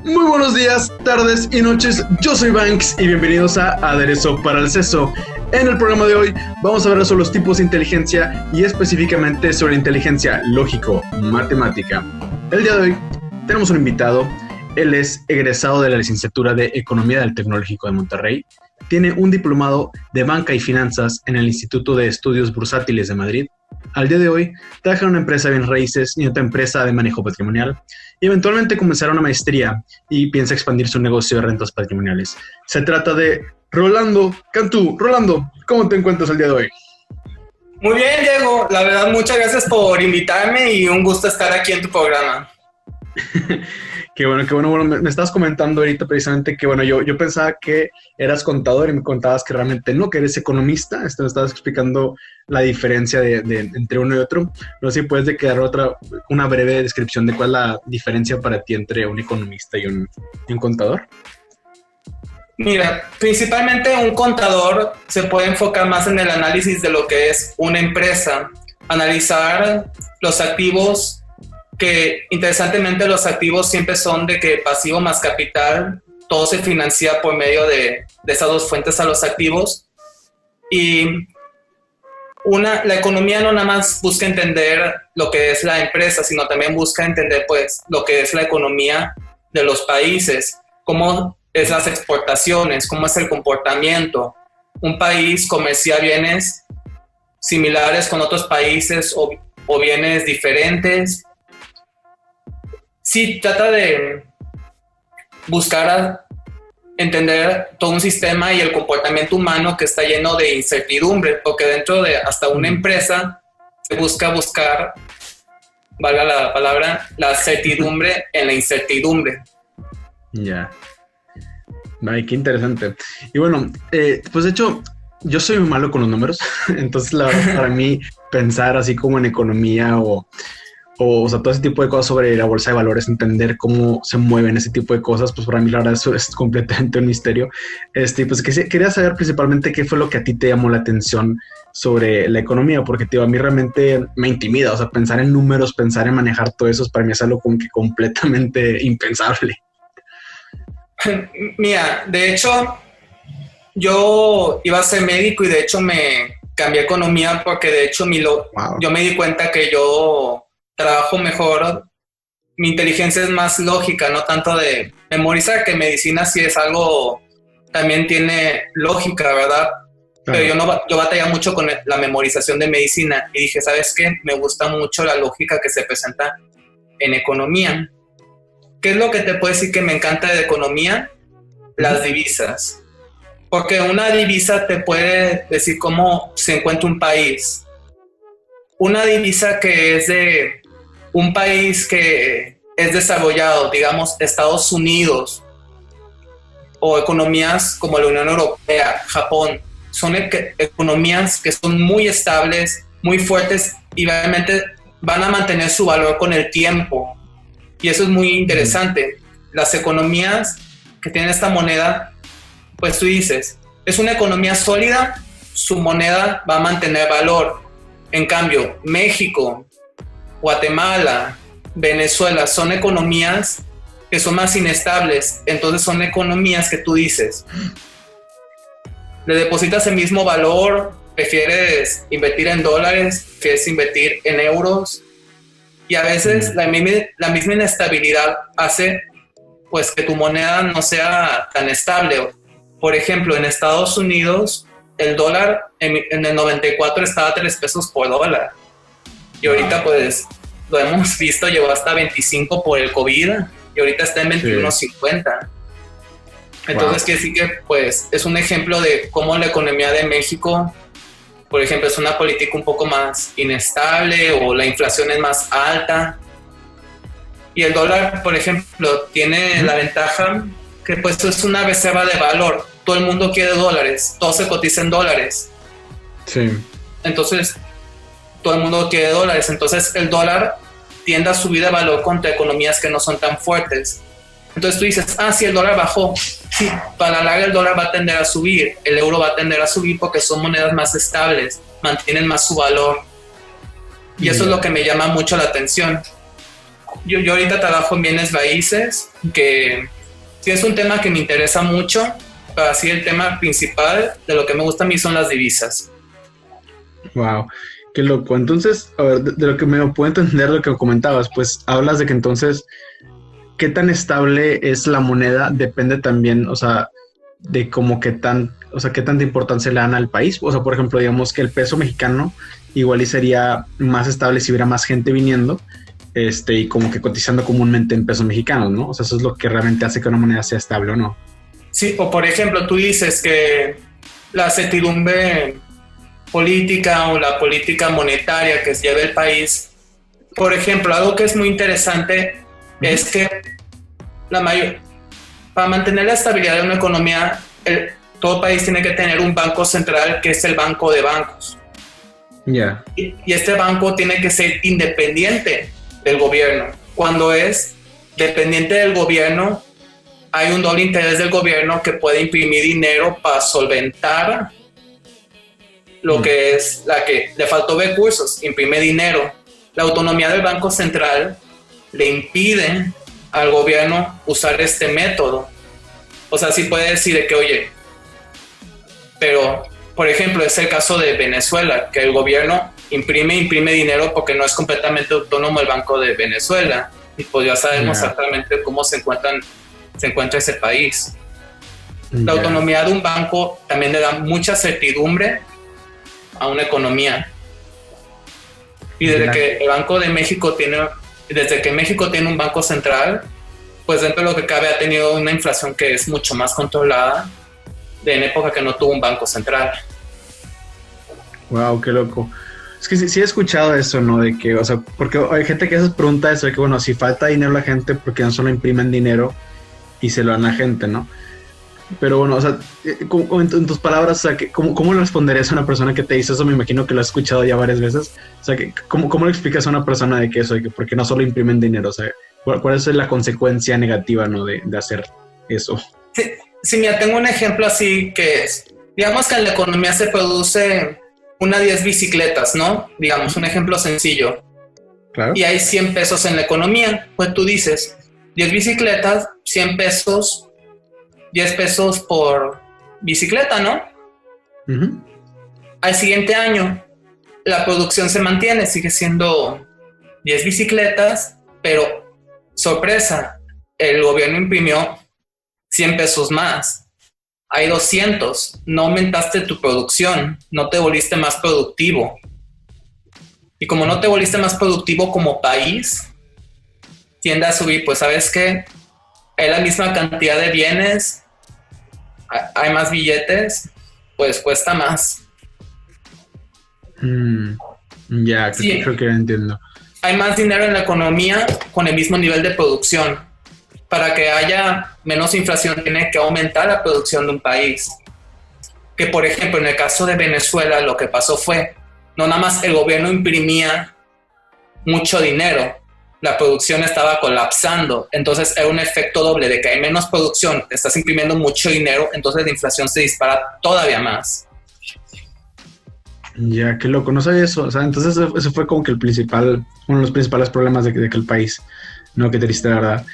Muy buenos días, tardes y noches, yo soy Banks y bienvenidos a Aderezo para el Seso. En el programa de hoy vamos a hablar sobre los tipos de inteligencia y específicamente sobre inteligencia lógico-matemática. El día de hoy tenemos un invitado, él es egresado de la licenciatura de Economía del Tecnológico de Monterrey, tiene un diplomado de Banca y Finanzas en el Instituto de Estudios Bursátiles de Madrid. Al día de hoy trabaja en una empresa de bienes raíces y otra empresa de manejo patrimonial y eventualmente comenzará una maestría y piensa expandir su negocio de rentas patrimoniales. Se trata de Rolando Cantú. Rolando, ¿cómo te encuentras el día de hoy? Muy bien, Diego. La verdad, muchas gracias por invitarme y un gusto estar aquí en tu programa. Qué bueno. Bueno, me estabas comentando ahorita precisamente que, bueno, yo pensaba que eras contador y me contabas que realmente no, que eres economista. Me estabas explicando la diferencia entre uno y otro. No sé si puedes quedar una breve descripción de cuál es la diferencia para ti entre un economista y un contador. Mira, principalmente un contador se puede enfocar más en el análisis de lo que es una empresa, analizar los activos, que interesantemente los activos siempre son de que pasivo más capital, todo se financia por medio de esas dos fuentes a los activos. Y la economía no nada más busca entender lo que es la empresa, sino también busca entender pues lo que es la economía de los países, cómo es las exportaciones, cómo es el comportamiento. Un país comercia bienes similares con otros países o bienes diferentes. Sí, trata de buscar entender todo un sistema y el comportamiento humano que está lleno de incertidumbre, porque dentro de hasta una empresa se buscar, valga la palabra, la certidumbre en la incertidumbre. Ya. Ay, qué interesante. Y bueno, pues de hecho, yo soy muy malo con los números, entonces la verdad para mí pensar así como en economía o sea, todo ese tipo de cosas sobre la bolsa de valores, entender cómo se mueven ese tipo de cosas, pues para mí la verdad eso es completamente un misterio. Pues quería saber principalmente qué fue lo que a ti te llamó la atención sobre la economía, porque tío, a mí realmente me intimida, o sea, pensar en números, pensar en manejar todo eso, para mí es algo como que completamente impensable. Mira, de hecho, yo iba a ser médico y de hecho me cambié a economía porque de hecho yo me di cuenta que yo trabajo mejor, mi inteligencia es más lógica, no tanto de memorizar, que medicina sí es algo, también tiene lógica, ¿verdad? Pero yo batallaba mucho con la memorización de medicina y dije, ¿sabes qué? Me gusta mucho la lógica que se presenta en economía. ¿Qué es lo que te puedo decir que me encanta de economía? Las divisas. Porque una divisa te puede decir cómo se encuentra un país. Una divisa que es de un país que es desarrollado, digamos Estados Unidos, o economías como la Unión Europea, Japón, son economías que son muy estables, muy fuertes y realmente van a mantener su valor con el tiempo. Y eso es muy interesante. Las economías que tienen esta moneda, pues tú dices, es una economía sólida, su moneda va a mantener valor. En cambio, México, Guatemala, Venezuela son economías que son más inestables, entonces son economías que tú dices, le depositas el mismo valor, prefieres invertir en dólares, prefieres invertir en euros, y a veces la misma inestabilidad hace pues que tu moneda no sea tan estable. Por ejemplo, en Estados Unidos el dólar en el 94 estaba a 3 pesos por dólar. Y ahorita pues lo hemos visto, llegó hasta 25 por el COVID y ahorita está en 21.50. Entonces quiere decir que pues es un ejemplo de cómo la economía de México, por ejemplo, es una política un poco más inestable o la inflación es más alta. Y el dólar, por ejemplo, tiene la ventaja que pues es una reserva de valor. Todo el mundo quiere dólares, todo se cotiza en dólares. Sí. Entonces, todo el mundo quiere dólares. Entonces, el dólar tiende a subir de valor contra economías que no son tan fuertes. Entonces tú dices, sí, el dólar bajó. Sí, para la larga el dólar va a tender a subir, el euro va a tender a subir porque son monedas más estables, mantienen más su valor. Y eso es lo que me llama mucho la atención. yo ahorita trabajo en bienes raíces, que sí es un tema que me interesa mucho, pero así el tema principal de lo que me gusta a mí son las divisas. Wow, qué loco. Entonces, a ver, de lo que me puedo entender lo que comentabas, pues hablas de que entonces, ¿qué tan estable es la moneda? Depende también, o sea, de como qué tanta importancia le dan al país. O sea, por ejemplo, digamos que el peso mexicano igual y sería más estable si hubiera más gente viniendo, y como que cotizando comúnmente en pesos mexicanos, ¿no? O sea, eso es lo que realmente hace que una moneda sea estable o no. Sí, o por ejemplo, tú dices que la certidumbre política o la política monetaria que lleva el país, por ejemplo, algo que es muy interesante es que para mantener la estabilidad de una economía, todo país tiene que tener un banco central que es el banco de bancos. Yeah. Y este banco tiene que ser independiente del gobierno. Cuando es dependiente del gobierno, hay un doble interés del gobierno que puede imprimir dinero para solventar lo que es la que le faltó recursos, imprime dinero. La autonomía del Banco Central le impide al gobierno usar este método. O sea, sí puede decir de que, oye, pero, por ejemplo, es el caso de Venezuela, que el gobierno imprime dinero porque no es completamente autónomo el Banco de Venezuela. Y pues ya sabemos exactamente cómo se encuentra ese país. La autonomía de un banco también le da mucha certidumbre a una economía. Y desde que el Banco de México desde que México tiene un banco central, pues dentro de lo que cabe ha tenido una inflación que es mucho más controlada en época que no tuvo un banco central. Wow, qué loco. Es que sí he escuchado eso, ¿no? De que, o sea, porque hay gente que se pregunta eso, de que bueno, si falta dinero a la gente, porque no solo imprimen dinero y se lo dan a la gente, ¿no? Pero bueno, o sea, en tus palabras, o sea, ¿cómo le responderías a una persona que te dice eso? Me imagino que lo has escuchado ya varias veces. O sea, ¿cómo le explicas a una persona de que eso, de que porque no solo imprimen dinero? O sea, ¿cuál es la consecuencia negativa, ¿no? de hacer eso? Sí, mira, tengo un ejemplo así que es, digamos que en la economía se produce 10 bicicletas, ¿no? Digamos, un ejemplo sencillo. Claro. Y hay 100 pesos en la economía. Pues tú dices, 10 bicicletas, 100 pesos, 10 pesos por bicicleta, ¿no? Uh-huh. Al siguiente año, la producción se mantiene, sigue siendo 10 bicicletas, pero, sorpresa, el gobierno imprimió 100 pesos más. Hay 200. No aumentaste tu producción, no te volviste más productivo. Y como no te volviste más productivo como país, tiende a subir. Pues, ¿sabes qué? Hay la misma cantidad de bienes, hay más billetes, pues cuesta más. Ya, sí. Creo que entiendo. Hay más dinero en la economía con el mismo nivel de producción. Para que haya menos inflación, tiene que aumentar la producción de un país. Que, por ejemplo, en el caso de Venezuela, lo que pasó fue, no nada más el gobierno imprimía mucho dinero, la producción estaba colapsando. Entonces era un efecto doble de que hay menos producción, estás imprimiendo mucho dinero, entonces la inflación se dispara todavía más. Ya, qué loco, no sabía eso. O sea, entonces eso fue como que uno de los principales problemas de que el país, no, qué triste, la verdad.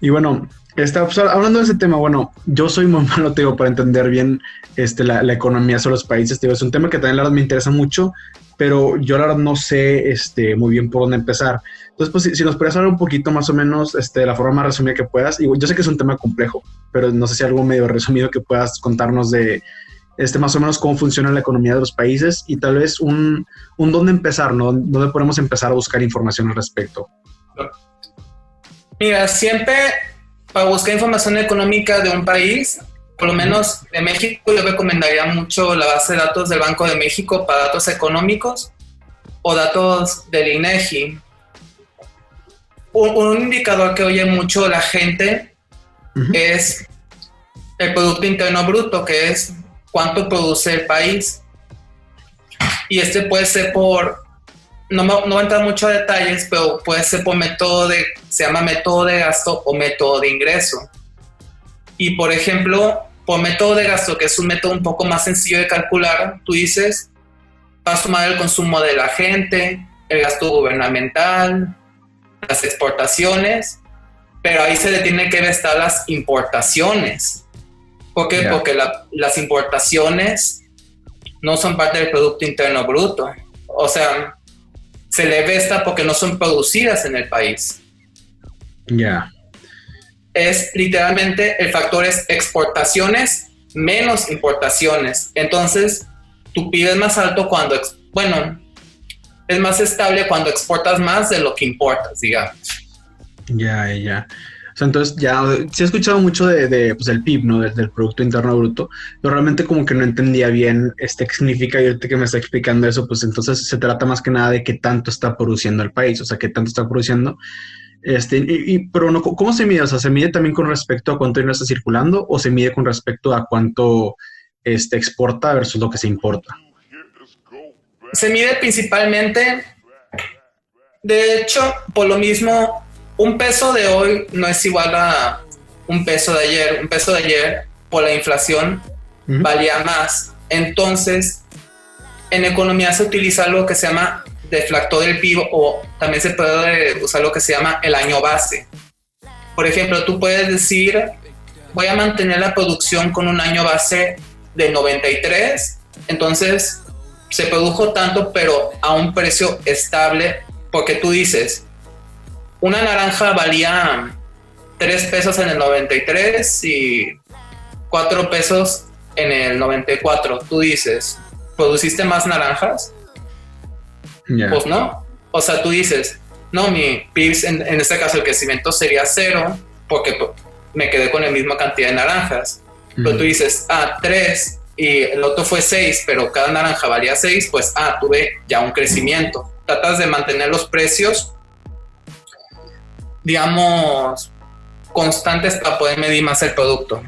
Y bueno, pues, hablando de ese tema, bueno, yo soy muy malo, te digo, para entender bien la economía sobre los países, te digo, es un tema que también la verdad me interesa mucho, pero yo la verdad no sé muy bien por dónde empezar. Entonces, pues si nos puedes hablar un poquito más o menos de la forma más resumida que puedas, y yo sé que es un tema complejo, pero no sé si algo medio resumido que puedas contarnos de más o menos cómo funciona la economía de los países y tal vez un dónde empezar, ¿no? Dónde podemos empezar a buscar información al respecto. Mira, siempre para buscar información económica de un país, por lo menos de México, yo recomendaría mucho la base de datos del Banco de México para datos económicos o datos del INEGI. Un indicador que oye mucho la gente es el Producto Interno Bruto, que es cuánto produce el país. Y puede ser no voy a entrar mucho a detalles, pero puede ser por se llama método de gasto o método de ingreso. Y por ejemplo, por método de gasto, que es un método un poco más sencillo de calcular, tú dices, vas a tomar el consumo de la gente, el gasto gubernamental, las exportaciones, pero ahí se le tiene que restar las importaciones. ¿Por qué? Yeah. Porque las importaciones no son parte del Producto Interno Bruto. O sea, se le resta porque no son producidas en el país. Ya. Yeah. Es literalmente, el factor es exportaciones menos importaciones. Entonces, tu PIB es más alto cuando, es más estable cuando exportas más de lo que importas, digamos. Ya. O sea, entonces ya, sí he escuchado mucho de pues, el PIB, ¿no? Del Producto Interno Bruto, pero realmente como que no entendía bien qué significa, y ahorita que me está explicando eso, pues entonces se trata más que nada de qué tanto está produciendo el país, o sea, qué tanto está produciendo. Pero no, ¿cómo se mide? O sea, ¿se mide también con respecto a cuánto dinero está circulando o se mide con respecto a cuánto exporta versus lo que se importa? Se mide principalmente, de hecho, por lo mismo, un peso de hoy no es igual a un peso de ayer. Un peso de ayer, por la inflación, valía más. Entonces, en economía se utiliza algo que se llama deflactor del PIB, o también se puede usar lo que se llama el año base. Por ejemplo, tú puedes decir, voy a mantener la producción con un año base de 93, entonces se produjo tanto, pero a un precio estable, porque tú dices, una naranja valía 3 pesos en el 93 y 4 pesos en el 94. Tú dices, ¿produciste más naranjas? Yeah. Pues no. O sea, tú dices, no, mi PIB, en este caso el crecimiento sería 0 porque me quedé con la misma cantidad de naranjas. Pero tú dices, 3 y el otro fue 6, pero cada naranja valía 6, pues tuve ya un crecimiento. Tratas de mantener los precios, digamos, constantes para poder medir más el producto.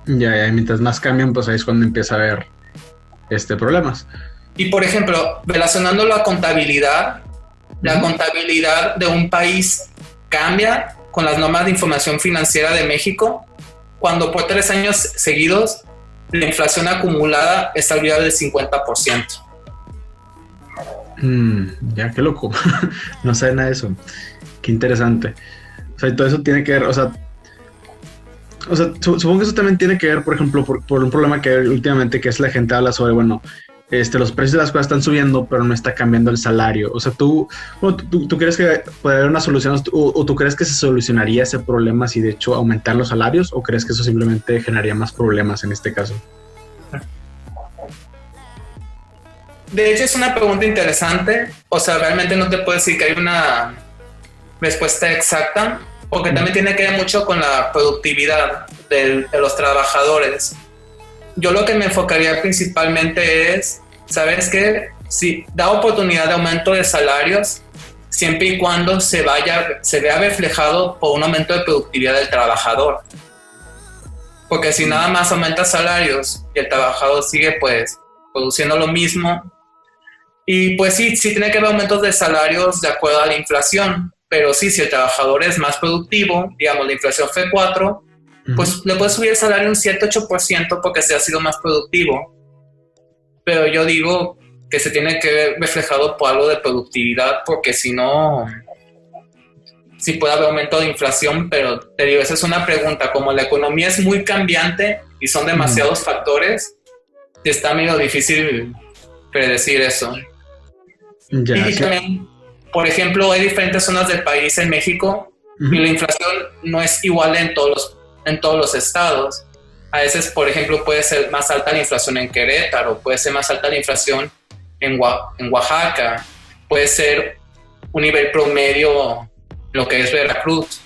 Ya, mientras más cambian, pues ahí es cuando empieza a haber problemas. Y por ejemplo, relacionándolo a contabilidad, la contabilidad de un país cambia con las normas de información financiera de México cuando por 3 años seguidos la inflación acumulada está arriba del 50%. Ya, qué loco. No sé nada de eso. Qué interesante. O sea, y todo eso tiene que ver, o sea, supongo que eso también tiene que ver, por ejemplo, por un problema que hay últimamente, que es la gente habla sobre, los precios de las cosas están subiendo, pero no está cambiando el salario. O sea, ¿tú crees que puede haber una solución o tú crees que se solucionaría ese problema si de hecho aumentar los salarios, o crees que eso simplemente generaría más problemas en este caso? De hecho, es una pregunta interesante. O sea, realmente no te puedo decir que hay una respuesta exacta, porque también tiene que ver mucho con la productividad de los trabajadores. Yo lo que me enfocaría principalmente es, ¿sabes qué? Si da oportunidad de aumento de salarios, siempre y cuando se vea reflejado por un aumento de productividad del trabajador. Porque si nada más aumenta salarios y el trabajador sigue pues produciendo lo mismo, y pues sí tiene que haber aumentos de salarios de acuerdo a la inflación, pero sí, si el trabajador es más productivo, digamos la inflación fue 4, pues le puedes subir el salario un 7-8% porque se ha sido más productivo. Pero yo digo que se tiene que ver reflejado por algo de productividad, porque si no, sí puede haber aumento de inflación, pero te digo, esa es una pregunta. Como la economía es muy cambiante y son demasiados factores, está medio difícil predecir eso. Ya, y también, por ejemplo, hay diferentes zonas del país en México y la inflación no es igual en todos los estados. A veces, por ejemplo, puede ser más alta la inflación en Querétaro, puede ser más alta la inflación en Oaxaca, puede ser un nivel promedio lo que es Veracruz,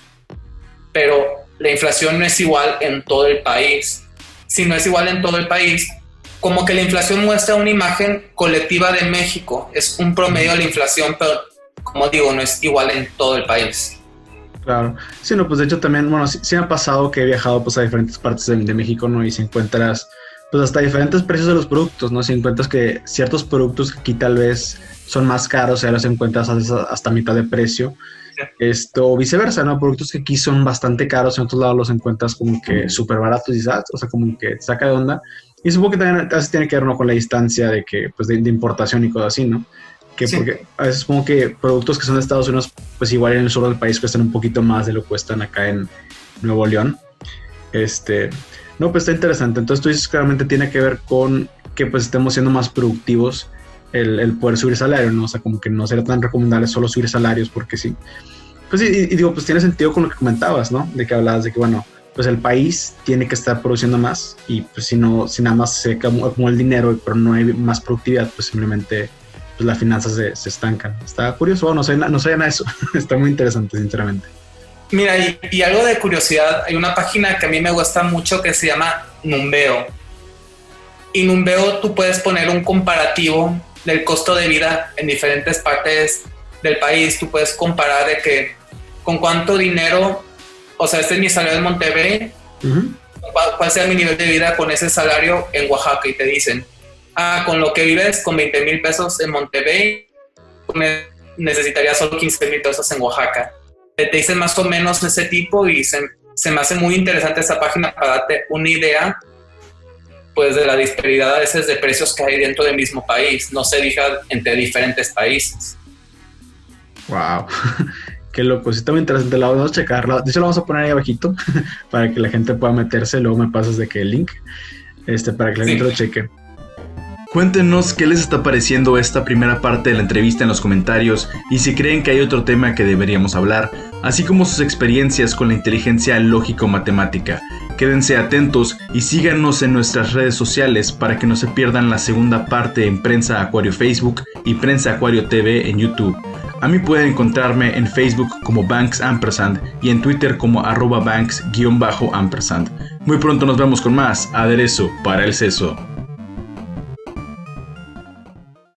pero la inflación no es igual en todo el país. Si no es igual en todo el país, como que la inflación muestra una imagen colectiva de México, es un promedio de la inflación, pero como digo, no es igual en todo el país. Claro, sí, no, pues de hecho también, sí me ha pasado que he viajado pues a diferentes partes de México, ¿no? Y si encuentras pues hasta diferentes precios de los productos, ¿no? Si encuentras que ciertos productos que aquí tal vez son más caros, ya los encuentras hasta mitad de precio, o viceversa, ¿no? Productos que aquí son bastante caros, en otros lados los encuentras como que súper baratos y ¿sabes? O sea, como que saca de onda. Y supongo que también tiene que ver, ¿no? Con la distancia de que, pues de importación y cosas así, ¿no? Que porque a veces como que productos que son de Estados Unidos, pues igual en el sur del país cuestan un poquito más de lo que cuestan acá en Nuevo León. No, pues está interesante. Entonces tú dices claramente tiene que ver con que pues estemos siendo más productivos el poder subir salario, ¿no? O sea, como que no sería tan recomendable solo subir salarios porque sí. Pues sí, y digo, pues tiene sentido con lo que comentabas, ¿no? De que hablabas de que, bueno, pues el país tiene que estar produciendo más y pues si nada más se acumula el dinero pero no hay más productividad, pues simplemente pues las finanzas se estancan. Está curioso, no sabía nada de eso. Está muy interesante, sinceramente. Mira, y algo de curiosidad, hay una página que a mí me gusta mucho que se llama Numbeo. Y Numbeo tú puedes poner un comparativo del costo de vida en diferentes partes del país. Tú puedes comparar de que con cuánto dinero, o sea, este es mi salario en Monterrey, cuál sea mi nivel de vida con ese salario en Oaxaca, y te dicen, con lo que vives con 20,000 pesos en Monterrey, necesitarías solo 15,000 pesos en Oaxaca. Te dicen más o menos ese tipo y se me hace muy interesante esa página para darte una idea pues de la disparidad a veces de precios que hay dentro del mismo país, no se diga entre diferentes países. Wow, qué loco, sí está muy interesante, la vamos a checar, de hecho la vamos a poner ahí abajito para que la gente pueda meterse, luego me pasas de que el link para que la gente lo cheque. Cuéntenos qué les está pareciendo esta primera parte de la entrevista en los comentarios y si creen que hay otro tema que deberíamos hablar, así como sus experiencias con la inteligencia lógico-matemática. Quédense atentos y síganos en nuestras redes sociales para que no se pierdan la segunda parte en Prensa Acuario Facebook y Prensa Acuario TV en YouTube. A mí pueden encontrarme en Facebook como Banks Ampersand y en Twitter como @Banks_Ampersand. Muy pronto nos vemos con más Aderezo para el Seso.